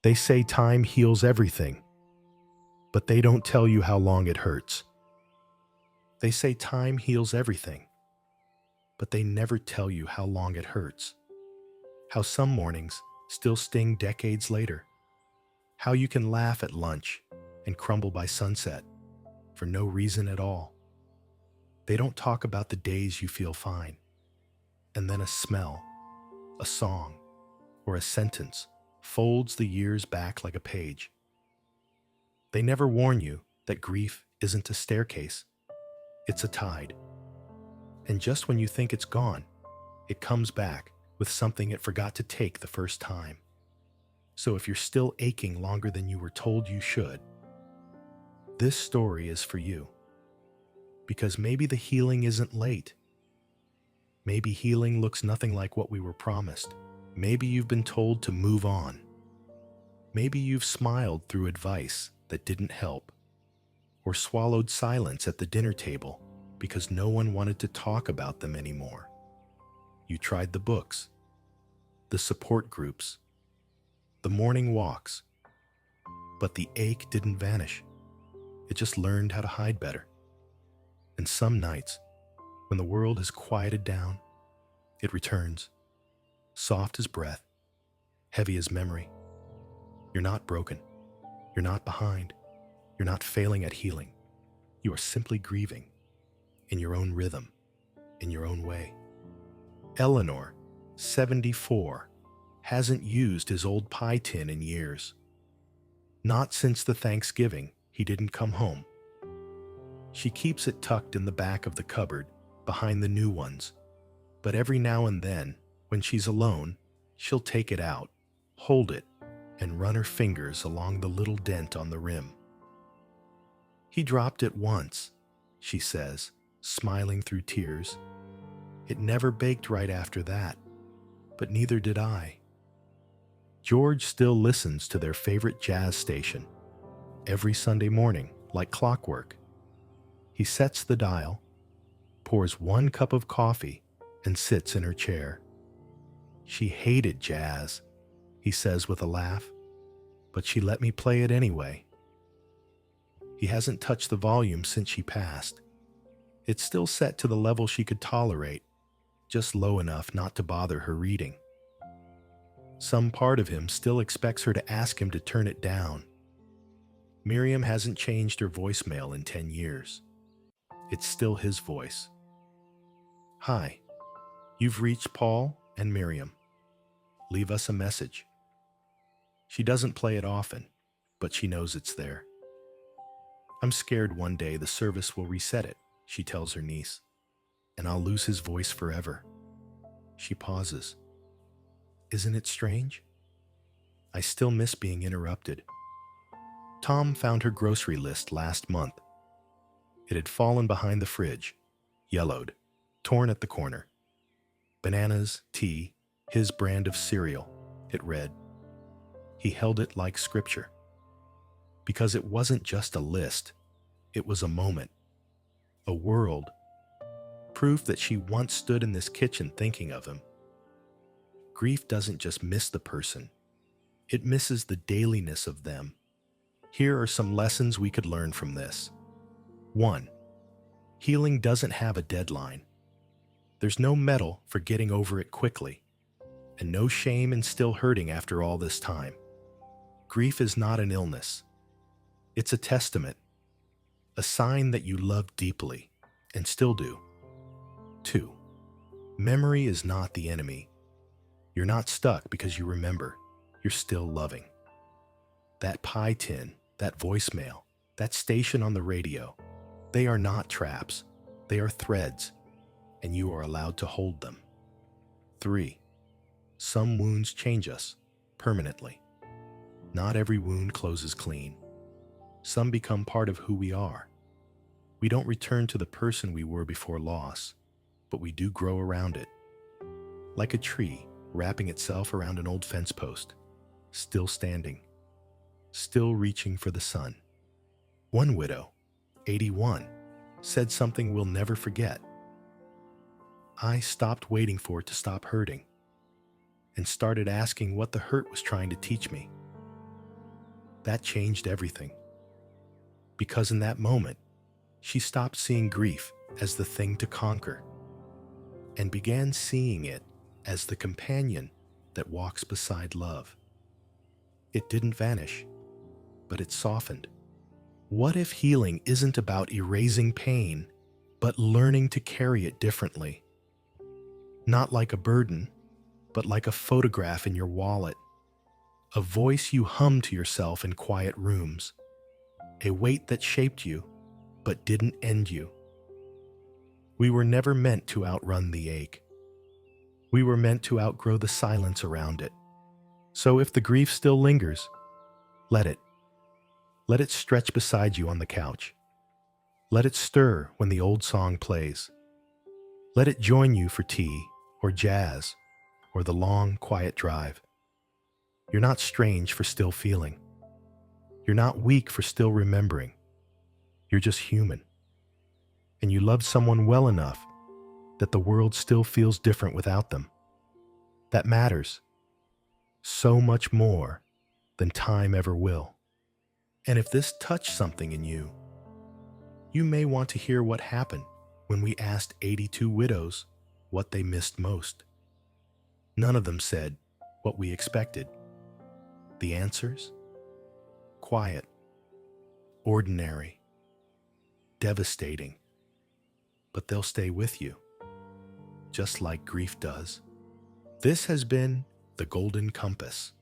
They say time heals everything, but they don't tell you how long it hurts. They say time heals everything, but they never tell you how long it hurts. How some mornings still sting decades later. How you can laugh at lunch and crumble by sunset for no reason at all. They don't talk about the days you feel fine, and then a smell, a song, or a sentence folds the years back like a page. They never warn you that grief isn't a staircase, it's a tide. And just when you think it's gone, it comes back with something it forgot to take the first time. So if you're still aching longer than you were told you should, this story is for you. Because maybe the healing isn't late. Maybe healing looks nothing like what we were promised. Maybe you've been told to move on. Maybe you've smiled through advice that didn't help, or swallowed silence at the dinner table because no one wanted to talk about them anymore. You tried the books, the support groups, the morning walks, but the ache didn't vanish. It just learned how to hide better. And some nights, when the world has quieted down, it returns, soft as breath, heavy as memory. You're not broken. You're not behind. You're not failing at healing. You are simply grieving in your own rhythm, in your own way. Eleanor, 74, hasn't used his old pie tin in years. Not since the Thanksgiving he didn't come home. She keeps it tucked in the back of the cupboard behind the new ones, but every now and then, when she's alone, she'll take it out, hold it, and run her fingers along the little dent on the rim. He dropped it once, she says, smiling through tears. It never baked right after that, but neither did I. George still listens to their favorite jazz station every Sunday morning, like clockwork. He sets the dial, pours 1 cup of coffee, and sits in her chair. She hated jazz, he says with a laugh, but she let me play it anyway. He hasn't touched the volume since she passed. It's still set to the level she could tolerate, just low enough not to bother her reading. Some part of him still expects her to ask him to turn it down. Miriam hasn't changed her voicemail in 10 years. It's still his voice. Hi, you've reached Paul and Miriam. Leave us a message. She doesn't play it often, but she knows it's there. I'm scared one day the service will reset it, she tells her niece, and I'll lose his voice forever. She pauses. Isn't it strange? I still miss being interrupted. Tom found her grocery list last month. It had fallen behind the fridge, yellowed, torn at the corner. Bananas, tea, his brand of cereal, it read. He held it like scripture. Because it wasn't just a list, it was a moment, a world, proof that she once stood in this kitchen thinking of him. Grief doesn't just miss the person, it misses the dailiness of them. Here are some lessons we could learn from this. 1. Healing doesn't have a deadline. There's no medal for getting over it quickly, and no shame in still hurting after all this time. Grief is not an illness. It's a testament, a sign that you love deeply, and still do. 2. Memory is not the enemy. You're not stuck because you remember. You're still loving. That pie tin, that voicemail, that station on the radio, they are not traps. They are threads, and you are allowed to hold them. 3. Some wounds change us permanently. Not every wound closes clean. Some become part of who we are. We don't return to the person we were before loss, but we do grow around it. Like a tree wrapping itself around an old fence post, still standing, still reaching for the sun. One widow, 81, said something we'll never forget. I stopped waiting for it to stop hurting and started asking what the hurt was trying to teach me. That changed everything. Because in that moment, she stopped seeing grief as the thing to conquer and began seeing it as the companion that walks beside love. It didn't vanish, but it softened. What if healing isn't about erasing pain, but learning to carry it differently? Not like a burden, but like a photograph in your wallet, a voice you hum to yourself in quiet rooms, a weight that shaped you, but didn't end you. We were never meant to outrun the ache. We were meant to outgrow the silence around it. So if the grief still lingers, let it. Let it stretch beside you on the couch. Let it stir when the old song plays. Let it join you for tea or jazz or the long, quiet drive. You're not strange for still feeling. You're not weak for still remembering. You're just human. And you love someone well enough that the world still feels different without them. That matters so much more than time ever will. And if this touched something in you, you may want to hear what happened when we asked 82 widows what they missed most. None of them said what we expected. The answers? Quiet, ordinary, devastating, but they'll stay with you, just like grief does. This has been The Golden Compass.